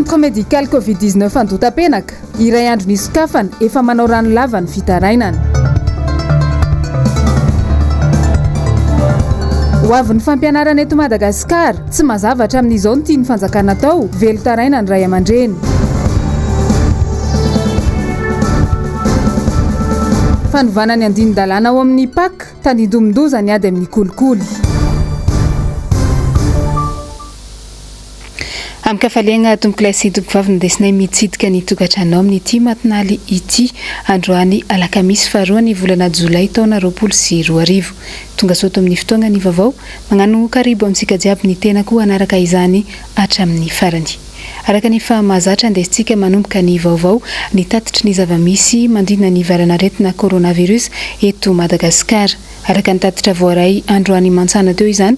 centre médical covid-19 Andotapenaka iray andro nisokafana efa manao rano lava ny fitarainana. Ho avy ny fampianarana eto Madagasikara tsy mazavatra amin'izao ny tiany fanjakana tao velo taraina ny ray aman-dreny. Fanovana ny andinin-dalàna ao amin'ny PAK tanindomondoza ny ady amin'ny kolikoly. Amin'ny kafaliana tombokilasy tompovavy ndesinay mitsidika ny tokantranao amin'ity matinaly ity androany alakamisy faharoa ny volana Jolay taona 2024. Tonga soto amin'ny fotoana ny vaovao magnano karibo amintsika jiaby ny tena koa anaraka izany hatramin'ny farany. Araka ny famahazatra andesintsika manomboka ny vaovao ny tatitry ny zavamisy mandrina ny varanaretina coronavirus eto Madagasikara. Araka ny tatitra voaray androany mantsana teo izany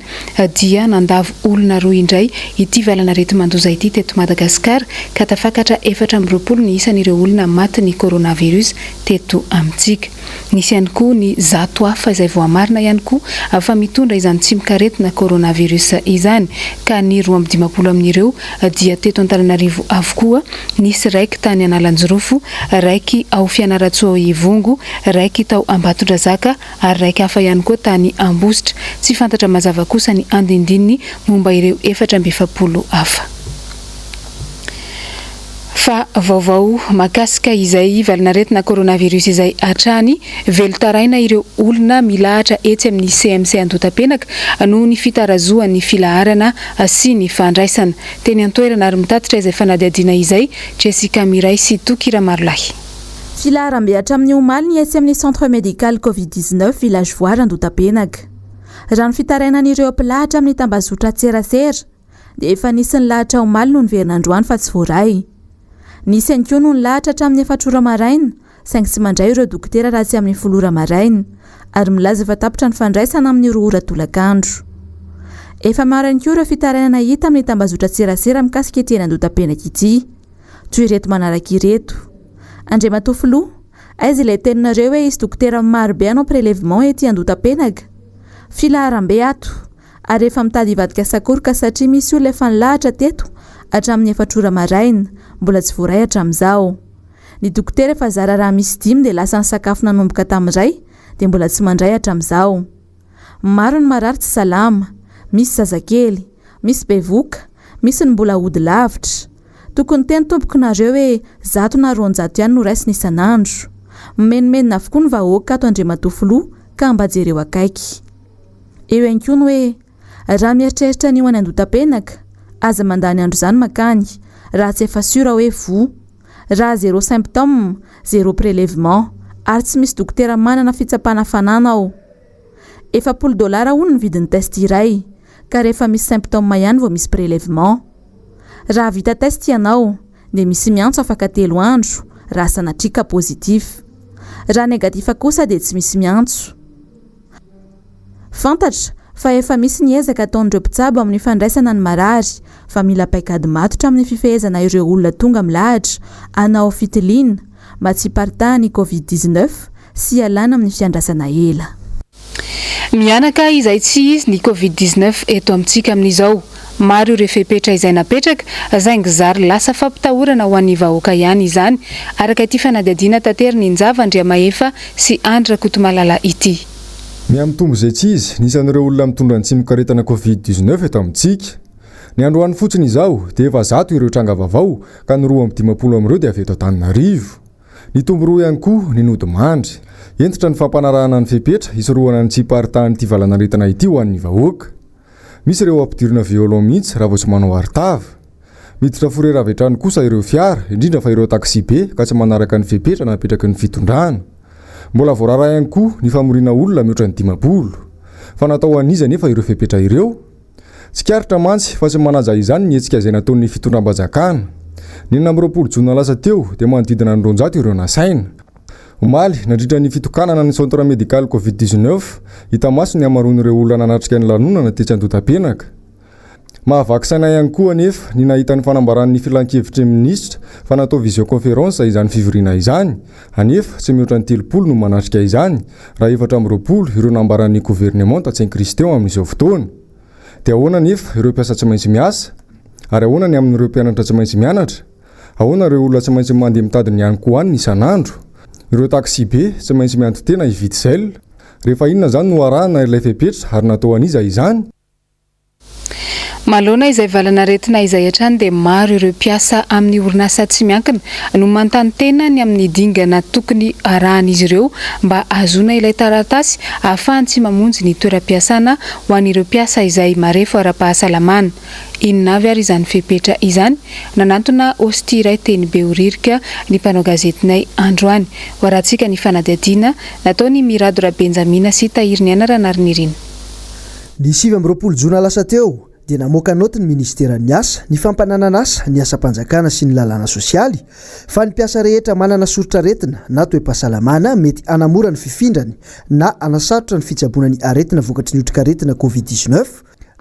dia nandavo olona roa indray ity valanareto mandoza ity teto Madagasikara ka tafakatra 420 ny isan'ireo olona maty ny coronavirus teto amintsika. Nisy ihany koa ny zato hafa izay voamarina ihany koa fa mitondra izany tsimikaretina coronavirus izany ka ny 12 amin'ireo dia teto Antananarivo avokoa. Nisy raiky tany Analanjorofo, raiky ao Fianarantsoa Ivongo, raiky tao Ambatondrazaka ary raiky hafa ihany koa tany Ambositra. Tsy fantatra mazava kosa ny andindininy momba ireo 420 hafa. Fa vaovao makasika izay valanaretina coronavirus izay hatrany velo taraina ireo olona milahatra etsy amin'ny CMC Andotapenaka noho ny fitarazoan'ny filaharana sy ny fandraisana. Teny antoerana ary mitatitra izay fanadihadiana izay Jessica Miray sy Tokira Marolahy. Filaharambe hatramin'ny omaly ny etsy amin'ny centre médical covid-19 village voary Andotapenaka. Raha ny fitarainan'ireo mpilahatra amin'ny tambazotra Tserasera dia efa nisy ny lahatra omaly no niverina androany fa tsy voaray. Nisy ihany koa no nilahatra hatramin'ny 4 maraina saingy tsy mandray ireo dokotera raha tsy amin'ny 10 maraina ary milaza efa tapitra ny fandraisana amin'ny 2 ora tolakandro. Efa maro ihany koa ireo fitarainana hita amin'ny tambazotra Tserasera mikasika ety Andotapenaka ity. Toy ireto manaraka ireto: Andriamatofiloha, aiza ilay teninareo hoe isy dokotera marobe hanao prélèvement ety Andotapenaka? Filaharambe ato ary efa mitady hivadika sakoroka satria misy olona efa nilahatra teto hatramin'ny 4 ora maraina mbola tsy voaray hatramin'izao. Ny dokotera efa zara raha misy 5 dia lasa ny sakafo nanomboka tamin'iray dia mbola tsy mandray hatramin'izao. Maro ny marary tsy salama, misy zazakely, misy bevoka, misy ny mbola hody lavitra. Tokony teny tombokinareo hoe 100 na 200 ihany no raisiny isan'andro. Menomenina avokoa ny vahoaka ato Andriamatofiloha ka mba jereo akaiky. Eo ihany koa ny hoe raha mieritreritra ny ho any Andotapenaka aza mandany andro izany makany raha tsy efa sura hoe vo. Raha 0 symptôme, 0 prélèvement ary tsy misy dokotera manana fitsapana fanana ao. $40 hono ny vidin'ny test iray ka rehefa misy symptôme ihany vao misy prélèvement. Raha vita test ianao dia misy miantso afaka 3 andro raha sanatrika positif. Raha negatif kosa dia tsy misy miantso. Fantatra fa efa misy ny ezaka ataon'ireo mpitsabo amin'ny fandraisana ny marary fa mila paikady matotra amin'ny fifehezana ireo olona tonga milahatra hanao fitiliana mba tsy hiparitahan'ny covid-19 sy hialana amin'ny fiandrasana ela. Mianaka izay tsy izy ny covid-19 eto amintsika amin'izao. Maro ireo fepetra izay napetraka zaingy zary lasa fampitahorana ho an'ny vahoaka ihany izany araka ity fanadihadiana tanteriny Indriamahefa sy Andra Kotomalala ity. Miamitombo izay tsy izy nisan'ireo olona mitondra ny tsimikaretana covid-19 eto amintsika. Ny androany fotsiny izao dia efa 100 ireo tranga vaovao ka ny 210 amin'ireo dia avy eto Antananarivo. Ny tombo roa ihany koa ny nody mandry. Entitra ny fampanarahana ny fepetra hisorohana ny tsy hiparitahan'ny ity valanaretina ity ho an'ny vahoaka. Misy ireo ampidirina violon mihitsy raha vao tsy manao artava. Miditra forera avy hatrany kosa ireo fiara, indrindra fa ireo taxi be ka tsy manaraka ny fepetra na apetraky ny fitondrana. Mbola voarara ihany koa ny famorina olona mihoatra ny 50. Fa natao an'iza nefa ireo fepetra ireo? Tsy karitra mantsy fa tsy manaja izany ny hetsika izay nataon'ny fitondram-bajakana. Ny 20 Jona lasa teo dia manodidina ny 200 ireo nasaina. Omaly nandritra ny fitokanana ny centre médical covid-19 hita maso ny amaroan'ireo olona nanatrika ny lanonana tetsy Andotapenaka. Mahavakisaina ihany koa anefa ny nahita ny fanambaran'ny filan-kevitry minisitra fa natao visioconférence izany fivoriana izany anefa tsy mihoatra ny 30 no manatrika izany raha 420 ireo nambaran'ny gouvernement Saint Christian amin'izao fotoana. Dia ahoana anefa ireo mpiasa tsy maintsy miasa? Ary ahoana ny amin'ireo mpianatra tsy maintsy mianatra? Ahoana ireo olona tsy maintsy mandeha mitadiny ihany koa any isan'andro? Ireo taksi be tsy maintsy mianto tena hividy zel. Rehefa inona zany no arahana ilay fepetra ary natao aniza izany? Malona izay valana retina izay hatrany dia maro ireo mpiasa amin'ny orinasa tsy miankina no manontany tena ny amin'ny dingana tokony arahan'izy ireo mba ahazoana ilay taratasy ahafahany tsy mamonjy ny toeram-piasana ho an'ireo mpiasa izay marefo ara-pahasalamana. Inona avy ary izany fepetra izany? Nanantona hosti iray teny Behoririka ny mpanao gazetinay androany. Hoarantsika ny fanadihadiana nataony Miradora Benjamina sy Tahiriniana Ranarynirina. Ny 7 Jona lasa teo dia namoaka noty ny ministeran'ny asa, ny fampananana asa, ny asa-panjakana sy ny lalàna sosialy fa ny mpiasa rehetra manana soritra aretina na toe-pahasalamana mety anamora ny fifindrany na anasarotra ny fitsaboana ny aretina vokatry ny otrikaretina COVID-19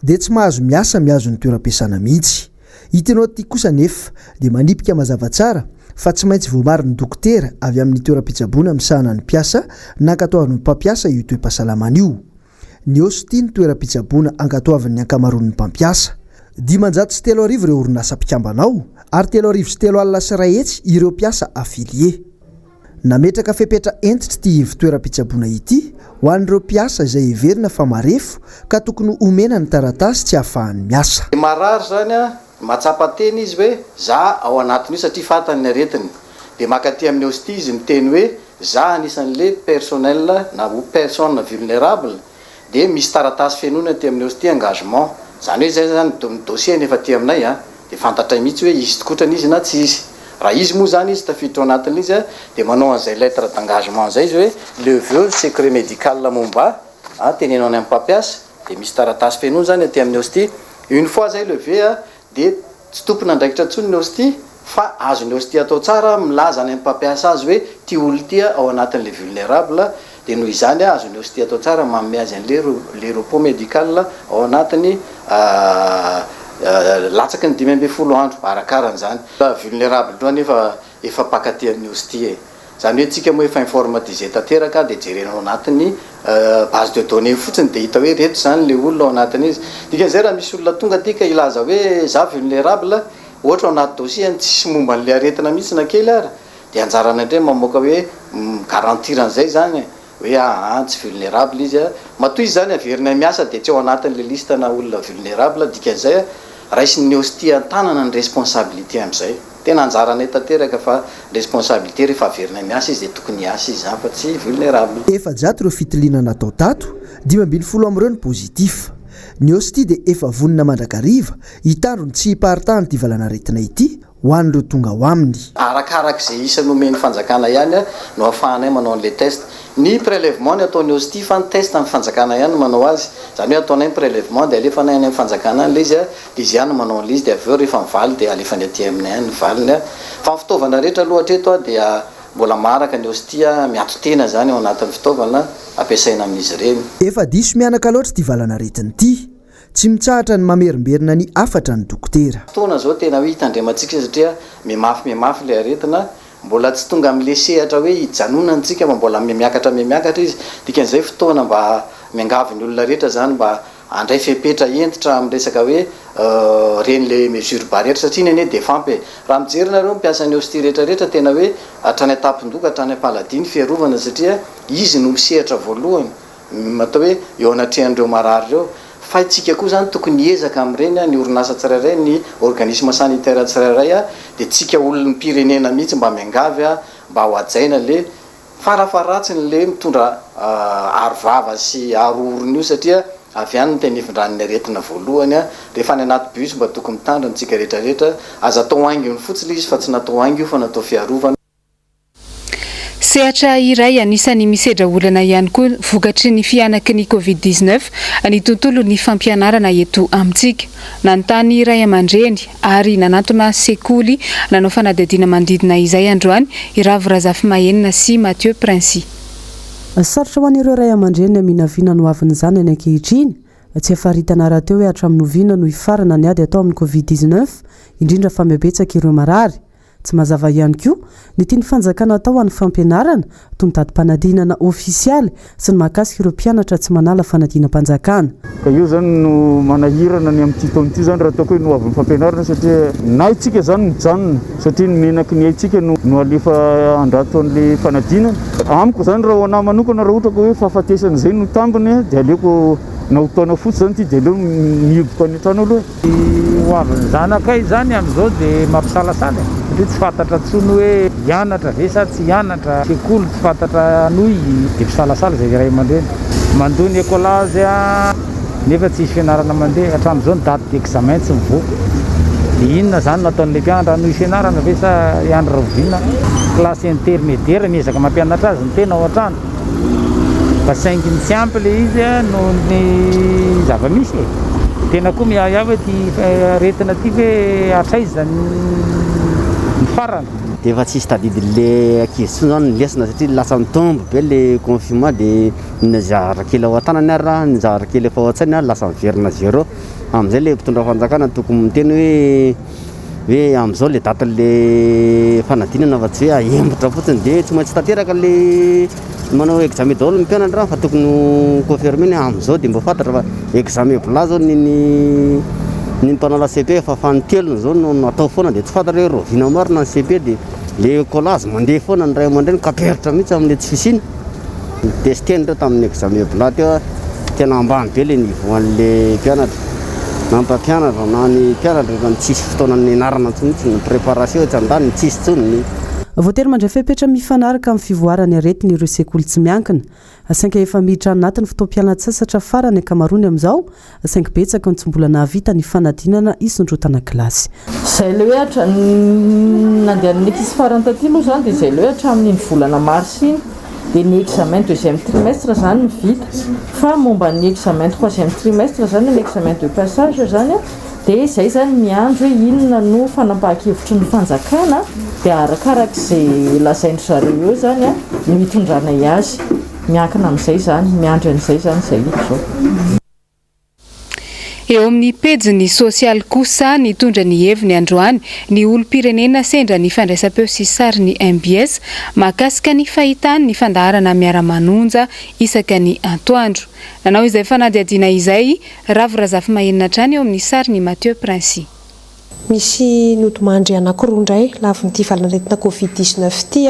dia tsy mahazo miasa mihazo ny toeram-piasana mihitsy. Ity noty kosa nefa dia manipika mazava tsara fa tsy maintsy voamary ny dokotera avy amin'ny toeram-pitsaboana misahana ny mpiasa nankatoavan'ny mpampiasa io toe-pahasalamana io. Ny hosti ny toeram-pitsaboana ankatoavan'ny ankamaroan'ny mpampiasa. 303 ireo orinasa mpikambanao ary 303 ireo mpiasa afilie. Nametraka fepetra entitra ity toeram-pitsaboana ity ho an'ireo mpiasa izay heverina fa marefo ka tokony omena ny taratasy tsy ahafahany miasa. Marary zany matsapa teny izy hoe za ao anatin'io satria fatany ny aretiny. Dia makaty amin'ny hosti izy miteny hoe za anisan'le personnel na personne vulnérable dia misy taratasy fenona ty amin'ny hosti engagement. Zany hoe zay zany dossier nefa ty aminay dia fantatra mihitsy hoe izy tokotrany izy na tsy izy. Raha izy moa zany izy tafiditra ao anatin'izy dia manao an'izay lettre d'engagement zay izy hoe le vœu secret médical momba tenenao any amin'ny mpampiasa dia misy taratasy fenona zany ty amin'ny hosti. Une fois zay levé dia tsy tompona andraikitra ntsony ny hosti fa azo ny hosti atao tsara milaza any amin'ny mpampiasa azy hoe ty olo ty ao anatin'le vulnérable dia noho izany azo ny hosti atao tsara manome azy an'le le repos médical ao anatiny latsaky ny 5 andro arakaran'izany. Vulnérable doa nefa efa pakaty amin'ny hosti zany hoe tsika moa efa informatisé tanteraka dia jerenao anatiny base de données fotsiny dia hita hoe reto zany le olona ao anatin'izy. Dikan'izay raha misy olona tonga tika ilaza hoe za vulnérable ohatra ao anaty dossier tsisy momba n'le aretina mihitsy na kely ary dia anjarana indray mamoaka hoe garantiran'izay zany hoe tsy vulnérable izy matoy izy zany averina miasa dia tsy ao anatin'le liste na olona vulnérable. Dikan'izay raisy ny hosti an-tanana ny responsabilité amin'izay. Tena anjaranay tanteraka fa responsabilité rehefa averina miasa izy dia tokony hiasa izy fa tsy vulnérable. 700 ireo fitiliana natao tato, 520 ny pozitif. Ny hosti dia efa vonina mandrakariva hitandro ny tsy hiparitany ty valana aretina ity ho an'ireo tonga ao aminy. Arakarak'izay isa nomeny fanjakana ihany no ahafahanay manao an'le test. Ny prélèvement ny ataony hosti fa ny test amin'ny fanjakana ihany manao azy. Zany hoe ataonay ny prélèvement dia alefanay any amin'ny fanjakana le izy dia izy ihany manao an'le izy dia avy eo rehefa mivaly dia alefany aty aminay ihany ny valiny. Fa ny fitaovana rehetra aloha hatreto dia mbola maraka ny hosti miato tena zany ao anatin'ny fitaovana ampiasaina amin'izy ireny. Efa diso mianaka loatra ty valana aretina ity. Tsy mitsahatra ny mamerimberina ny afatra ny dokotera. Fotoana zao tena hoe hitandremantsika satria miamafy le aretina mbola tsy tonga amin'le sehatra hoe hijanonantsika mbola miakatra izy. Dikan'izay fotoana mba miangavy ny olona rehetra zany mba andray fepetra entitra amin'ny resaka hoe reny le mesure barrière satria nene dia fampy. Raha mijerina reo mpiasa ny hosti rehetrarehetra tena hoe hatrany atapindoka hatrany am-paladiny fiarovana satria izy no misehatra voalohany atao hoe eo anatrehan'ireo marary reo. Fa itsika koa zany tokony hiezaka amin'ireny ny orinasa tsirairay ny organisme sanitaire tsirairay dia tsika olon'ny pirenena mihitsy mba miangavy mba ho ajaina le farafaratsiny le mitondra arovava sy arorony io satria avy any ny teny hifindran'ny aretina voalohany rehefa any anaty bus mba tokony mitandra ntsika rehetrarehetra aza atao haingony fotsiny izy fa tsy natao haingo io fa natao fiarovana. Sehatra iray anisany misedra olana ihany koa vokatry ny fianaky ny COVID-19 ny tontolo ny fampianarana eto amintsika. Nanontany iray aman-dreny ary nanantona sekoly nanao fanadihadiana mandidina izay androany Iravo Razafy Mahenina sy Mathieu Princy. Sarotra ho an'ireo ray aman-dreny aminavina no avin'izany any ankehitriny tsy efaritana rahateo hoe hatramin'ny noviana no hifarana ny ady atao amin'ny COVID-19 indrindra fa mibetsaka ireo marary. tsy mazava ihany koa ny tiany fanjakana atao amin'ny fampianarana toy ny dadim-panadinana ofisialy sy ny mahakasika ireo mpianatra tsy manala fanadinam-panjakana. Ka io zany no manahirana ny amin'ity taona ity zany raha ataoko hoe no avy ny fampianarana satria na itsika zany mijanona satria ny menaky ny aitsika no alefa andrato an'le fanadinana. Amiko zany raha ho anahy manokana raha ohatra ka hoe fahafatesana izay no tambiny dia aleoko na ho taona fotsy zany ty dia aleo mihiboka any an-trano aloha. Ho avin'ny zanakay zany amin'izao dia mampisalasala satria tsy fantatra tsony hoe hianatra ve sa tsy hianatra, sekoly tsy fantatra anoy dia mpisalasala izay iray aman-dreny. Mandoa ny écolazy nefa tsy hisy fianarana mandeha hatramin'izao ny date d'examen tsy mivoaka. Dia inona zany nataon'ilay mpianatra anoy fianarana ve sa hiandra roviana? Klasy intermédiaire miezaka mampianatra azy ny tena ao an-trano. Fa sainginy tsy ampy ilay izy noho ny zava-misy tena koa miayava ty aretina ty hoe atraiza ny farana. Dia efa tsisy tadidin'le ankizy tsony zany ny lesona satria lasa mitombo be le confinement dia ny zarakely ao an-tanany ary ny zarakely efa ao an-tsainy ary lasa miverina 0. Amin'izay le mpitondra fanjakana tokony miteny hoe amin'izao le datin'le fanadinana fa tsy hoe ahembotra fotsiny dia tsy maintsy tanteraka le manao examen daholo ny mpianatra fa tokony confirmer ny amin'izao dia mba fantatra fa examen bla zao ny mpanao la CP fa fanitelony zao no atao foana dia tsy fantatra hoe roviana marina ny CP dia le écolazy mandeha foana ny ray aman-dreny kaperitra mihitsy amin'le tsy fisiny. Testeny ireo tamin'ny examen bla teo tena ambany be le nivoan'le mpianatra na mpampianatra na ny mpianatra efa ny tsisy fotoana ny anarana mihitsy ny préparation tsy andany ny tsisy tsony. Voatery mandray fepetra mifanaraka amin'ny fivoarany aretina ireo sekoly tsy miankina. Saingy efa miditra anatin'ny fotoam-pialan-tsasatra farany ankamaroany amin'izao saingy betsaka ny tsy mbola nahavita ny fanadinana isondrotana kilasy. Izay le hoe nandeha ny ankizy farany taty moa zany dia izay le hoe hatramin'ny volana mars iny dia ny examen deuxième trimestre zany mivita fa momba ny examen troisième trimestre zany ny examen de passage zany dia izay zany miandro hoe inona no fanampahan-kevitry ny fanjakana dia arakarak'izay lazainy zareo eo zany no hitondrana azy miankina amin'izay zany miandro an'izay zany izay hita zao. Eo amin'ny pejiny sosialy kosa nitondra ny heviny androany ny olom-pirenena sendra ny fandraisam-peo sy sary ny MBS mahakasika ny fahitany ny fandaharana miara-manonja isaka ny antoandro. Nanao izay fanadihadiana izay Ravorazafy Mahenina trany eo amin'ny sary ny Mathieu Princy. Misy nodomandry anankiroa indray lavin'ity valanaretina Covid-19 ity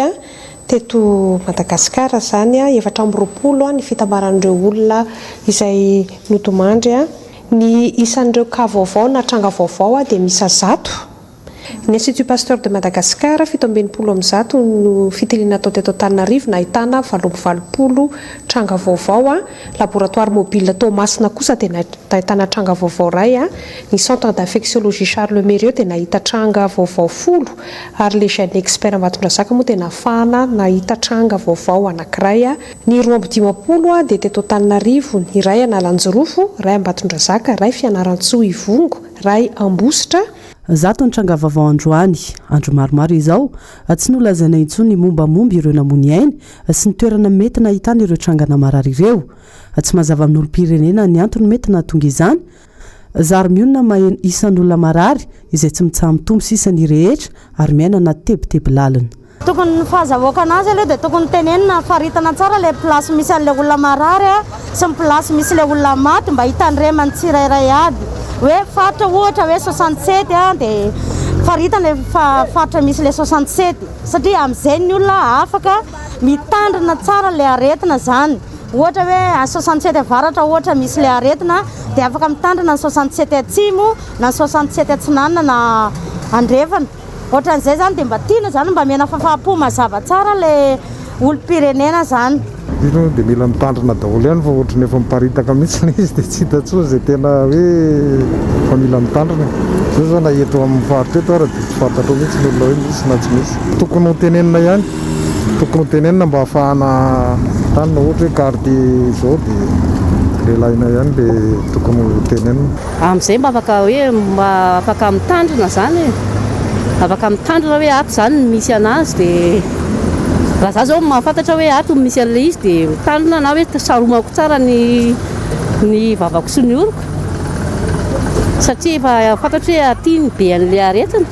teto Madagasikara zany 420 ny fitambaran'ireo olona izay nodomandry ny isan'ireo cas vaovao na tranga vaovao dia misy 100. Ny Institut Pasteur de Madagascar 720 no fitiliana atao teto Antananarivo nahitana 720 tranga vaovao. Laboratoire mobile Tomasina kosa dia nahitana tranga vaovao ray. Ny centre d'infectiologie Charles Mérieux dia nahita tranga vaovao 10 ary le jeune expert Ambatondrazaka moa dia nafahana nahita tranga vaovao anankiray. Ny roa amby 50 dia teto Antananarivo, ny ray Analanjirofo, ray Ambatondrazaka, ray Fianarantsoa Ivongo, ray Ambositra. Zato ny tranga vaovao androany andro maromaro izao tsy nolazaina intsony mombamomba ireo namony ainy sy ny toerana mety nahitana ireo trangana marary ireo. Tsy mazava amin'ny olom-pirenena ny antony mety nahatonga izany. Zary mionona maheno isan'olona marary izay tsy mitsaha-mitombo sisany rehetra ary miaina na tebiteby lalina. Tokony ny fahazavoaka anazy aloha dia tokony tenenina faritana tsara ilay plasy misy an'ilay olona marary sy ny plasy misy ilay olona maty mba hitandremany tsirairay aby. Hoe fatra ohatra hoe 67 dia faritana fatra misy ilay 67 satria amin'izay ny olona afaka mitandrina tsara ilay aretina zany. Ohatra hoe 67 avaratra ohatra misy ilay aretina dia afaka mitandrina ny 67 atsimo na 67 atsinanana na andrefana. Ohatran'izay zany dia mba tiana zany mba mena fahapo mazava tsara ilay olom-pirenena zany. Io dia mila mitandrina daholo ihany fa ohatrany efa miparitaka mihitsy izy dia tsy hita tsony izay tena hoe fa mila mitandrina. Zao zany eto amin'ny faritra eto ary dia tsy fantatra mihitsy ny olona hoe misy na tsy misy. Tokony ho tenenina ihany, tokony ho tenenina mba ahafahana tanina ohatra hoe karty izao dia lelaina ihany dia tokony ho tenenina. Amin'izay mba afaka mitandrina zany afaka mitandrina hoe ato zany ny misy anazy dia raha za zao mahafantatra hoe ato misy an'ilay izy dia mitandrina na hoe saromako tsara ny vavako sy ny oroko satria efa fantatra hoe aty ny be an'ilay aretina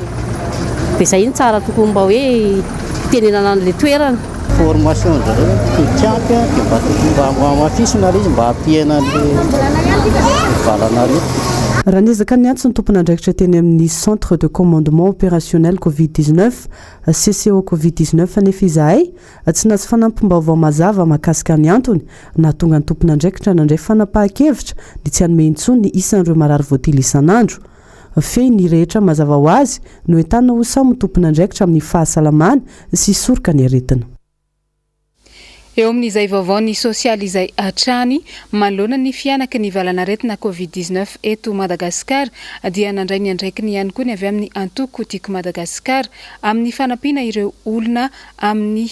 dia izay iny tsara tokoa mba hoe tenenana an'ilay toerana. Formation zareo tiampy dia mba mafisina izy mba hampihana valana reto. Raha niezaka ny antso ny tompon'andraikitra teny amin'ny centre de commandement opérationnel covid-19 CCO covid-19 nefa izahay tsy nahazo fanampim-baovao mazava mahakasika ny antony na tonga ny tompon'andraikitra nandray fanapahan-kevitra ny tsy hanome intsony ny isan'ireo marary voatily isan'andro. Feh ny rehetra mazava ho azy no entana ho samy tompon'andraikitra amin'ny fahasalamana sy soroka ny aretina. Eo amin'izay vaovao ny sosialy izay hatrany manoloana ny fianaka ny valanaretina covid-19 eto Madagasikara dia nandray ny andraikiny ihany koa ny avy amin'ny antoko tiako Madagasikara amin'ny fanampiana ireo olona amin'ny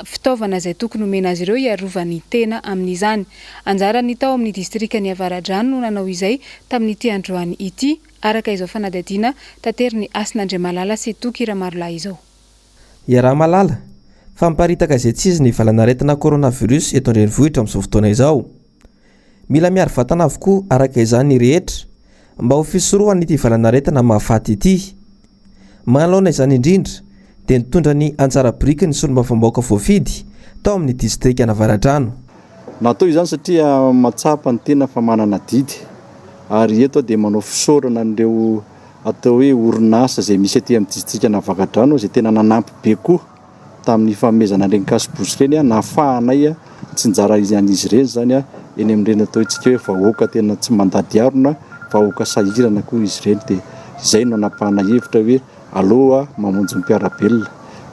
fitaovana izay tokony omena azy ireo iarovany tena amin'izany. Anjara ny tao amin'ny distrika ny Avaradrano no nanao izay tamin'ity androany ity araka izao fanadihadiana tatery ny Asin'Andriamalala sy Tokira Marolahy izao. Malala famparitaka izay tsy izy ny valanaretina coronavirus eto an-drenivohitra amin'izao fotoana izao. Mila miaro vatana avokoa araka izany ny rehetra mba ho fisorohany ity valanaretina mahafaty ity. Manoloana izany indrindra dia nitondra ny anjara biriky ny solombavambaoka voafidy tao amin'ny distrika Navaradrano. Natao izany satria matsapa ny tena fa manana didy ary eto dia manao fisorana an'ireo atao hoe orinasa izay misy aty amin'ny distrika Navaradrano izay tena nanampy be koa tamin'ny fanomezana ireny kasibosy ireny nahafahanay tsy njara an'izy ireny zany eny amin'ireny atao itsika hoe vahoaka tena tsy mandady arona vahoaka sahirana koa izy ireny dia izay no anapahana hevitra hoe aloha mamonjy ny mpiarabelona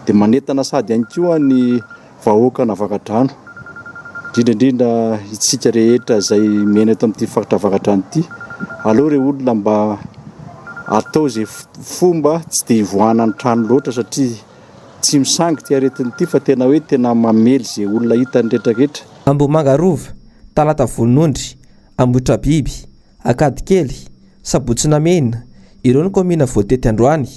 dia manentana sady ihany koa ny vahoaka Navaradrano indrindra itsika rehetra izay miaina eto amin'ity faritra Navaradrano ity aloha ireo olona mba atao izay fomba tsy dia ivoahana ny trano loatra satria tsy misangy ty aretiny ity fa tena hoe tena mamely izay olona hitany rehetrarehetra. Ambohimangarova, Talata Volonondry, Ambohitrabiby, Akadikely, Sabotsinamena, ireo ny komina voatety androany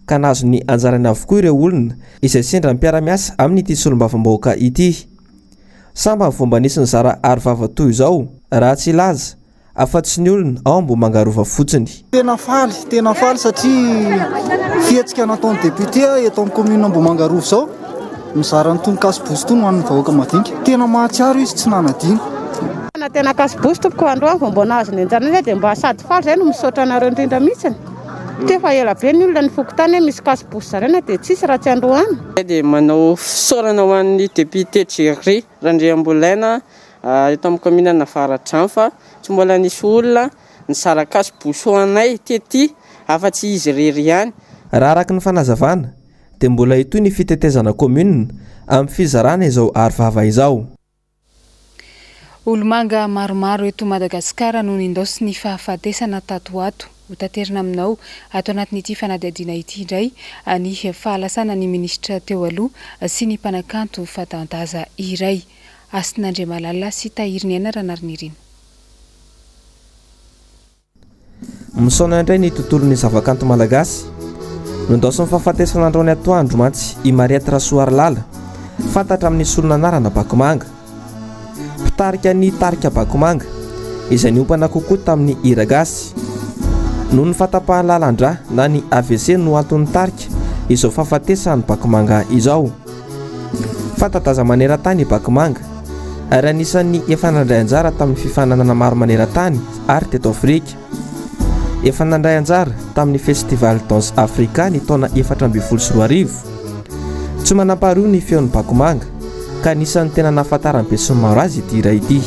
ka nahazo ny anjarany avokoa ireo olona izay sendra mpiara-miasa amin'ity solombavambaoka ity. Samba fomba nisy ny zara arovava toy izao raha tsy laza afa-tsy ny olona ao Ambohimangarova fotsiny. Tena faly satria fihetsika nataon'ny député eto amin'ny commune Ambohimangarova zao mizara ny tony kasibosy tony ho an'ny vahoaka madinika. Tena mahatsiaro izy tsy nanadina. Tena kasibosy tompoko androany vao mbona azo ny anjarana dia mba sady faly zay no misaotra anareo indrindra mihitsy. Tefa ela be ny olona nifokotany misy kasibosy zarena dia tsisy raha tsy androany. Dia manao fisaorana ho an'ny député Jerry Randriambolaina eto amin'ny commune Navaradrano fa tsy mbola nisy olona nizara kasibosy ho anay tety afa-tsy izy rery ihany. Raha araka ny fanazavana dia mbola itoy ny fitetezana commune amin'ny fizarana izao arovava izao. Olomanga maromaro eto Madagasikara no nindaosy ny fahafatesana tatoato hotaterina aminao ato anatin'ity fanadihadiana ity indray ny fahalasana ny minisitra teo aloha sy ny mpanakanto fatandaza iray Asin'Andriamalala sy Tahiriny Anaranariny. Misaona indray ny tontolon'ny zavakanto malagasy nondaosy ny fahafatesana androany atoandro mantsy i Mariette Rasoarlala fantatra amin'ny solona anarana Bakomanga. Pitarika ny tarika Bakomanga izay niompana kokoa tamin'ny Iragasy. Noho ny fatapahan-lalandra na ny AVC no antony tarika izao fahafatesana Bakomanga izao. Fantadaza maneran-tany Bakomanga ary anisan'ny efa nandray anjara tamin'ny fifananana maro maneran-tany ary teto Afrika. Efa nandray anjara tamin'ny festival danse africain ny taona 2024. Tsy manampaharoa ny feon'ny Bakomanga ka anisan'ny tena nahafantaran'ny be sy ny maro azy ity iray ity.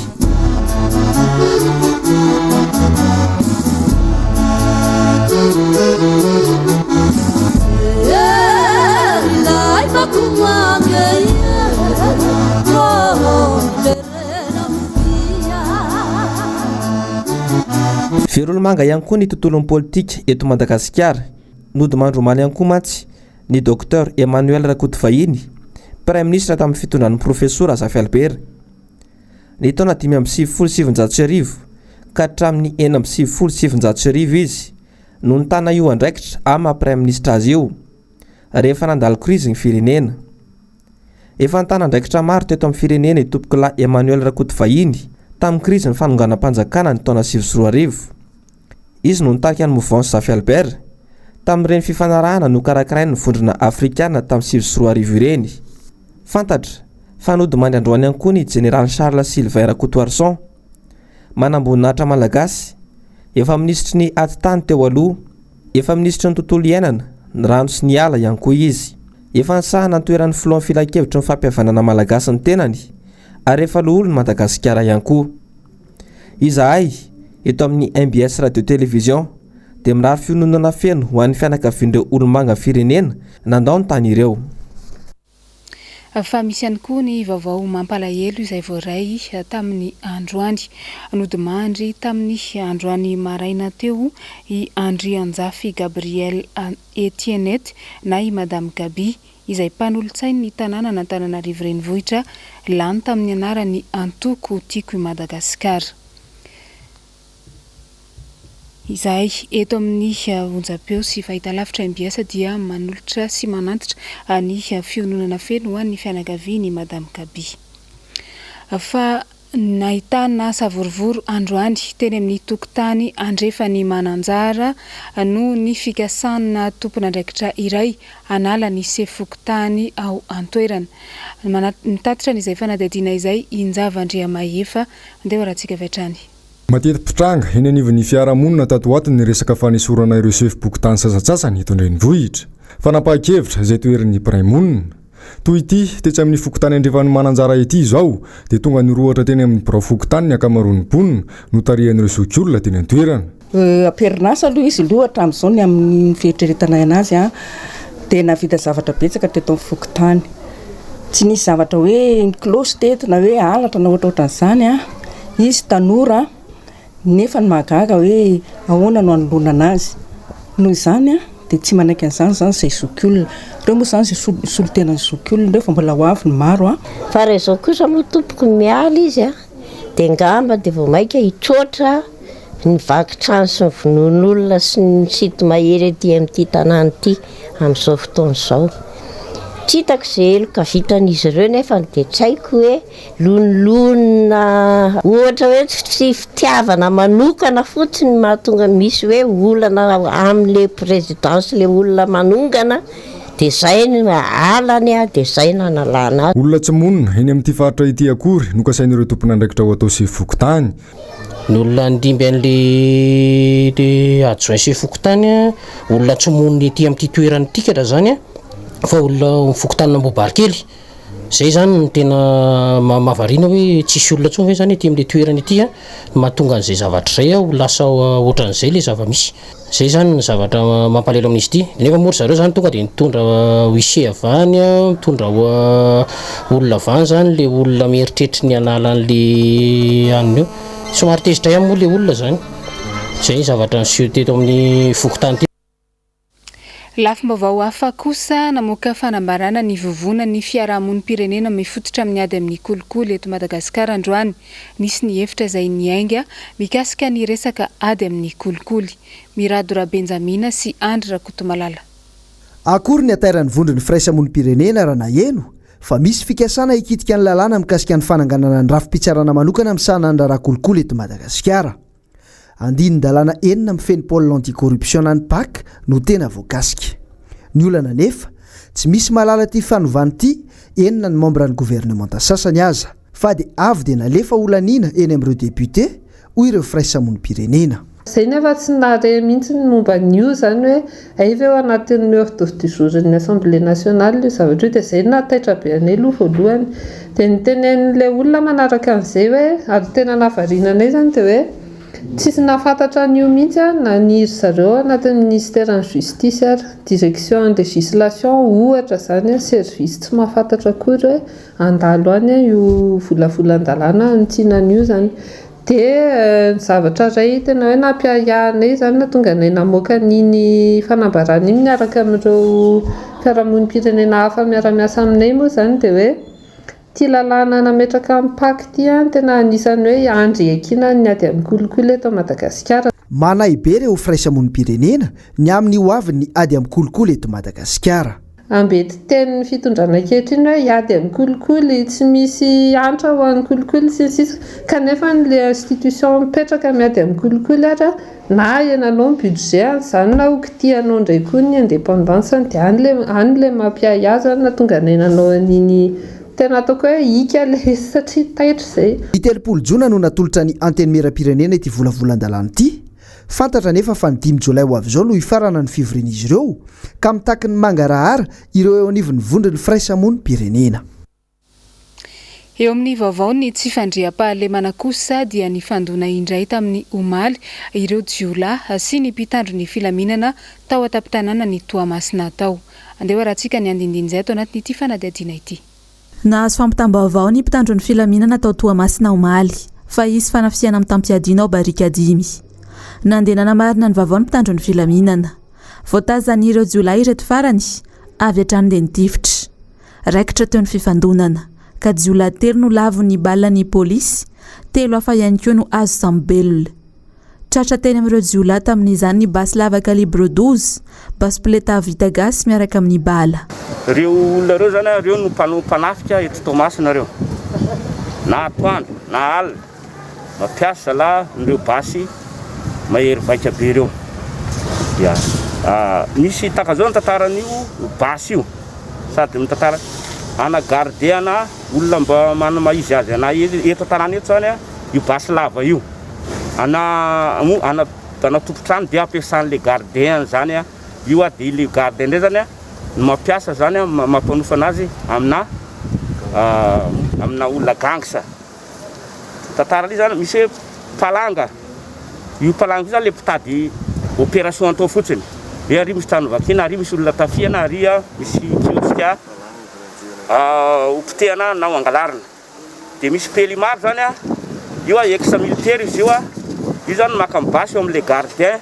Verolomanga ihany koa ny tontolon'ny politika eto Madagasikara. Nody mandromaly ihany koa mantsy ny Dr Emmanuel Rakotovahiny, Prime Ministre tamin'ny fitondran'ny Professeur Zafy Albert. Ny taona 2017 ka hatramin'ny 2017 izy no nitana io andraikitra ama Prime Ministre azy io rehefa nandalo krizy ny firenena. Efa nitana andraikitra maro teto amin'ny firenena tompoko lahy Emmanuel Rakotovahiny tamin'ny krizy ny fanonganam-panjakana ny taona 2020. Izy no nitarika ny mouvance Zafy Albert tamin'ireny fifanarahana no karakarainy ny vondrona afrikana tamin'ny 2024 ireny. Fantatra fa nodimany androany ihany koa ny Général Charles Sylvain Coutoarson manamboninahitra malagasy efa minisitry ny atitany teo aloha, efa minisitry ny tontolo iainana, ny rano sy ny ala ihany koa izy. Efa nisahana toeran'ny filohan'ny filakevitra ny fampihavanana malagasy ny tenany ary efa loholon'ny Madagasikara ihany koa. Izahay eto amin'ny MBS Radio Télévision dia mirary fiononana feno ho an'ny fianakavian'ireo olomanga firenena nandao ny tany ireo. Fa misy ihany koa ny vaovao mampalahelo izay voaray tamin'ny androany nodimandry tamin'ny androany maraina teo i Andry Anjafy Gabriel Etiennette na i Madame Gabi izay mpanolontsainy ny tanàna n'Antananarivo renivohitra lany tamin'ny anarany Antoko Tiako i Madagasikara. Izay eto amin'ny onjam-peo sy fahitalavitra MBS dia manolotra sy manantitra ny fiononana feno ho an'ny fianakavian'i Madame Gabi. Fa nahitana savorovoro androany teny amin'ny tokotany andrefany mananjara no ny fikasana tompon'andraikitra iray anala ny sefokotany ao antoerana. Mitatitra n'izay fanadadiana izay Injavandriamahefa andeha rahantsika vetrany. Matety pitranga eny anivon'ny fiarahamonina tatoato ny resaka fanesorana ireo sefokotany sasatsasany eto an-drenivohitra. Fanapahan-kevitra izay toerin'ny pramonina. Toy ity tetsy amin'ny fokotany andrefan'ny mananjara ity izao dia tonga nirohatra teny amin'ny birao fokotany ny akamaroan'ny mponina no tarihan'ireo sokiolona teny an-toerana. Aperinasa aloha izy lohatra amin'izao ny amin'ny fieritreretana anazy dia navita zavatra betsaka teto amin'ny fokotany. Tsy nisy zavatra hoe klosy teto na hoe alatra na ohatrohatran'izany izy tanora nefa ny mahagaga hoe ahoana no anoloana anazy. Noho izany dia tsy manaiky an'izany zany izay zokiolona. Ireo moa izany izay solotena ny zokiolona ireo fa mbola ho avy ny maro. Fa raha izao kosa moa tompoko miala izy dia ngamba dia vao maika hitsotra ny vakitrano sy ny vonon'olona sy ny sito mahery ety amin'ity tanàna ity amin'izao fotoana izao. Tsy hitako izay eloka vitan'izy ireo nefa dia tsy haiko hoe lonilonina ohatra hoe tsy fitiavana manokana fotsiny mahatonga misy hoe olana amin'ilay présidence ilay olona manongana dia izay ny alany dia izay nanalana. Olona tsy monina eny amin'ity faritra ity akory no kasain'ireo tompon'andraikitra ho atao sefokotany. Ny olona ndimby an'ilay adjoint sefokotany olona tsy monina ety amin'ity toerany tikatra zany fa olona fokotany nambobarikely. Zay zany ny tena mahavariana hoe tsisy olona tsony hoe zany ety amin'ilay toerana ity mahatonga an'izay zavatra izay ho lasa ohatran'izay ilay zava-misy. Zay zany ny zavatra mampalelo amin'izy ity. Nefa mory zareo zany tonga dia mitondra huissier avany, mitondra olona avany zany ilay olona mieritreritra ny anala an'ilay aniny eo. Somary tezitra ihany moa ilay olona zany. Zay zavatra niseho teto amin'ny fokotany ity. Lafim-baovao hafa kosa namoaka fanambarana ny vovona ny fiarahamonim-pirenena mifototra amin'ny ady amin'ny kolikoly eto Madagasikara androany. Nisy ny hevitra izay niainga mikasika ny resaka ady amin'ny kolikoly. Miradora Benjamina sy Andry Rakotomalala. Akory ny atairan'ny vondron'ny firaisamonim-pirenena raha naheno fa misy fikasana hikitika ny lalàna mikasika ny fananganana ny rafi-pitsarana manokana amin'ny sahan'andra rakolikoly eto Madagasikara. Andiny dalàna enina amin'ny feny pôle anticorruption ny PAC no tena voakasika. Ny olana nefa tsy misy malala ty fanovany ity enina ny membre ny gouvernementa sasany aza fa dia avy dia nalefa olanina eny amin'ireo député hoy ireo firaisamonim-pirenena. Izay nefa tsy nare mihitsy ny momba nio zany hoe aiva eo anatin'ny ordre du jour-ny Assemblée nationale io zavatra io dia izay nataitra be anay aloha voalohany dia nitenen'ilay olona manaraka an'izay hoe ary tena nahavariana anay zany dia hoe tsisy nafantatra an'io mihitsy na niry zareo anatin'ny ministère en justice direction en législation ohatra zany service tsy mahafantatra akory hoe andalo any io volavolan-dalàna nitsinan'io zany. Dia ny zavatra iray tena hoe nampiahanay zany na tonga anay namoaka n'iny fanambarana iny miaraka amin'ireo fiarahamonim-pirenena hafa miara-miasa aminay moa zany dia hoe ty lalàna nametraka amin'ny PAC ty tena anisany hoe andry akina ny ady amin'ny kolikoly eto Madagasikara. Manaibe ireo firaisamonim-pirenena ny amin'ny ho avy ny ady amin'ny kolikoly eto Madagasikara. ambety teny fitondrana kehitriny hoe hiady amin'ny kolikoly tsy misy antra ho an'ny kolikoly sisy kanefa le institution mipetraka miady amin'ny kolikoly ara na iananao ny budget zany na okitianao indray koa ny indépendance dia an'le mampiay azy na tonga nenanao an'iny tena ataoko hoe hika le satria taitra izay. Ny telopolo jona no natolotra ny anteny meram-pirenena ity volavolan-dalàna ity. Fantatra nefa fa ny 5 Jolay ho avy izao no hifarana ny fivorian'izy ireo ka mitaky ny mangarahara ireo eo anivon'ny vondrony firaisamoa ny pirenena. Eo amin'ny vaovao ny tsy fandriam-pahalemana kosa dia ny fandona indray tamin'ny omaly ireo Jolay sy ny mpitandro ny filaminana tao ataptanana ny Toamasina tao. Andeha rahantsika ny andindinizay tao anatin'ity fanadihadiana ity. Nahazo fampitam-baovao ny mpitandro ny filaminana tao Toamasina omaly fa isy fanafiana amin'ny tampiadiana ao barika 5. Nandenana marina ny vaovao ny mpitandro ny filaminana. Voatazan'ireo Jolay ireto farany avy hatrany dia nitifitra. Raikitra teo ny fifandonana ka Jolay 3 no lavo ny balan'ny polisy, 3 hafa ihany koa no azo sambelona. Tratra teny amin'ireo Jolay tamin'izany ny basy lava calibre 12, basy pleta vita gasy miaraka amin'ny bala. Reo olona reo zany reo no mpanafika eto Toamasina reo. Na atoandro, na alina, mampiasa la nireo basy mahery vaika be reo. Ya. Misy takazao ny tantaran'io basy io. Sady mitantara ana gardiana olona mba manama izy azy ana eto tanàna eto zany io basy lava io. Ana tompotrano dia ampiasan'le gardien zany io dia le gardien ndray zany no mampiasa zany mampanofa anazy amina olona gangsa. Tantara li zany misy palanga. Io palanga io zany le mpitady opération atao fotsiny. Ary misy trano vakina, ary misy olona tafiana, ary misy kioska opitehana na angalarina. Dia misy pely maro zany io ex militaire izy io io zany maka mibasy eo amin'le gardien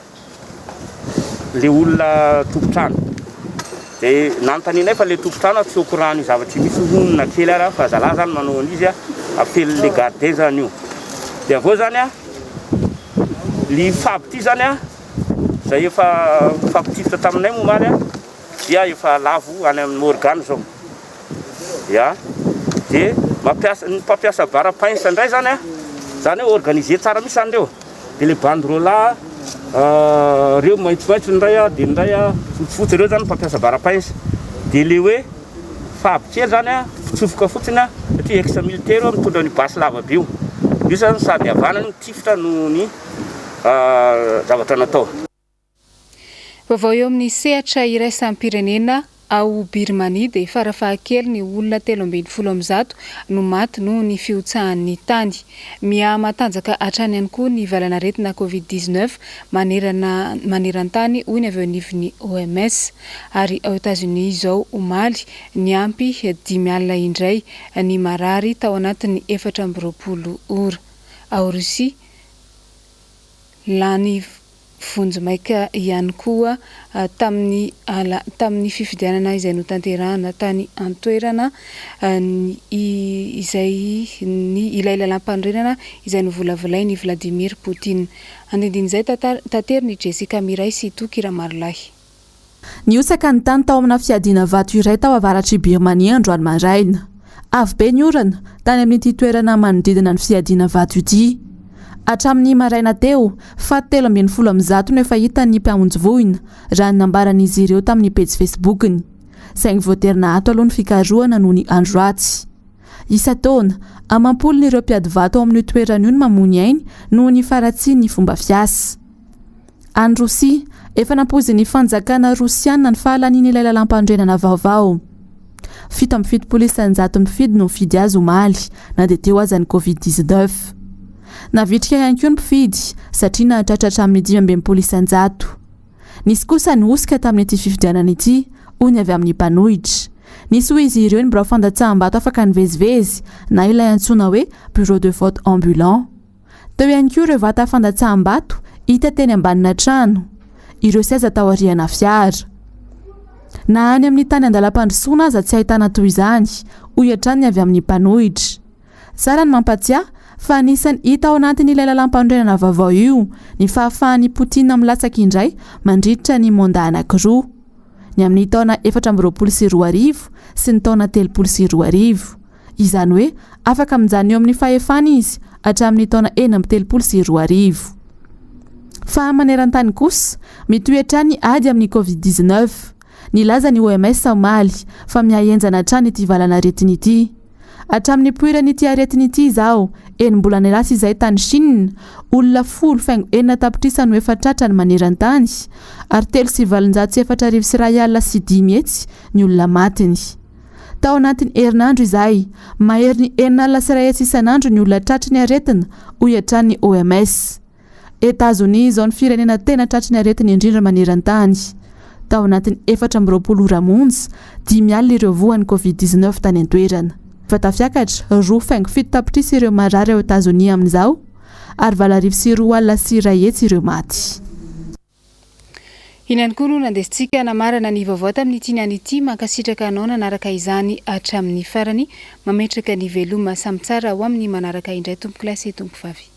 le olona tompotrano. Dia nanontaniana fa le tompotrano tsy okorany zavatra misy honona kely ara fa zalahy zany manao an'izy afelin'le gardien zany io. Dia avao zany ny fabo ty zany zay efa fampitifitra taminay momaly dia efa lavo any amin'ny Morgane zao. Ya. Dia ny mpampiasa bara-painsa indray zany zany hoe organiser tsara misy andreo. Dia le bandrola reo maitsomaitso ndray dia ndray fotsifotsy reo zany mpampiasa bara-painsa. Dia le hoe fabo kely zany fitsofoka fotsiny satria ex militaire mitondra ny basy lava be io. Io zany sady havana ny tifitra noho ny zavatra natao. Vaovao eo amin'ny sehatra iraisam-pirenena ao Birmanie dia farafahakely ny olona 370 no maty noho ny fiotsahan'ny tany. Matanjaka hatrany ihany koa ny valanaretina Covid-19 maneran-tany hoy ny avy eo anivon'ny OMS. Ary ao États-Unis izao omaly ny ampy 5 alina indray ny marary tao anatin'ny 420 ora. Ao Russie lany vonjomaika ihany koa tamin'ny fifidianana izay notanterahana tany antoerana izay ny ilay lalam-pandrenana izay novolavolainy ny Vladimir Poutine. Andindin'izay tateriny Jessica Miray sy Tokira Marlahy. Niosaka ny tany tao amina fiadiana vato iray tao avaratry Birmanie androany maraina. Avy be ny orana tany amin'ity toerana manodidina ny fiadiana vato ity. Hatramin'ny maraina teo, faty 13 no efa hita ny mpamonjy raha ny nambaran'izy ireo tamin'ny pejy Facebookiny. Saingy voaterina ato aloha ny fikarohana noho ny andro ratsy. Isa-taona, amam-polo n'ireo mpiady vato ao amin'ny toerana io no mamony ainy noho ny faratsiany ny fomba fiasa. Any Rosia, efa nampozy ny fanjakana Rosiana ny fahalaniny ilay lalam-pandrenana vaovao. 7 polisan-jato mifidy no mifidy azy omaly na dia teo aza ny Covid-19. Navitrika ihany koa ny mpifidy satria nahatratra amin'ny 5 polisan-jato. Nisy kosa ny osika tamin'ity fifidianana ity, hoy ny avy amin'ny mpanohitra. Nisy hoy izy ireo ny birao fandatsaham-bato afaka nivezivezy na ilay antsoina hoe bureau de vote ambulant. Teo ihany koa ireo vata fandatsaham-bato hita teny ambanina trano. Ireo seza tao aoriana fiara. Na any amin'ny tany andalam-pandrosoana aza tsy ahitana toy izany, hoy hatrany avy amin'ny mpanohitra. Tsara ny mampatsiahy fa anisany hita ao anatin'ilay lalam-pandrenana vaovao io ny fahafahan'ny Poutine milatsaka indray mandritra ny mandat anankiroa. ny amin'ny taona 2024 sy ny taona 2024 izany hoe afaka mijany eo amin'ny fahefana izy hatramin'ny taona 2024 fa maneran-tany kosa mitoetra ny ady amin'ny covid-19 nilaza ny OMS Somaly fa miahenjana hatrany ity valana aretiny ity hatramin'ny poirany ity aretiny ity izao enim-bolana lasa izay tany Chine olona 10.4 tapitrisany hoe fatratrany maneran-tany ary 3.704 alina sy 10 mihetsy ny olona matiny tao anatin'ny herinandro izay mahery ny 4 alina sy 1 hetsy isanandro ny olona tratriny aretina hoy hatrany OMS. Etazonia izao ny firenena tena tratriny aretina indrindra maneran-tany tao anatin'ny 4 ora monja 5 alina ireo voan'ny covid-19 tany an-toerana fa tafiakatra 2.7 tapitrisa ireo marary ao Etazonia amin'izao ary 2.2 alina sy 1 hetsy ireo maty. Inany koa no nandesitsika namarana ny vaovao tamin'ity niany ity mankasitraka anao nanaraka izany hatramin'ny farany mametraka ny veloma samy tsara ho amin'ny manaraka indray tompo klasy tompo vavy.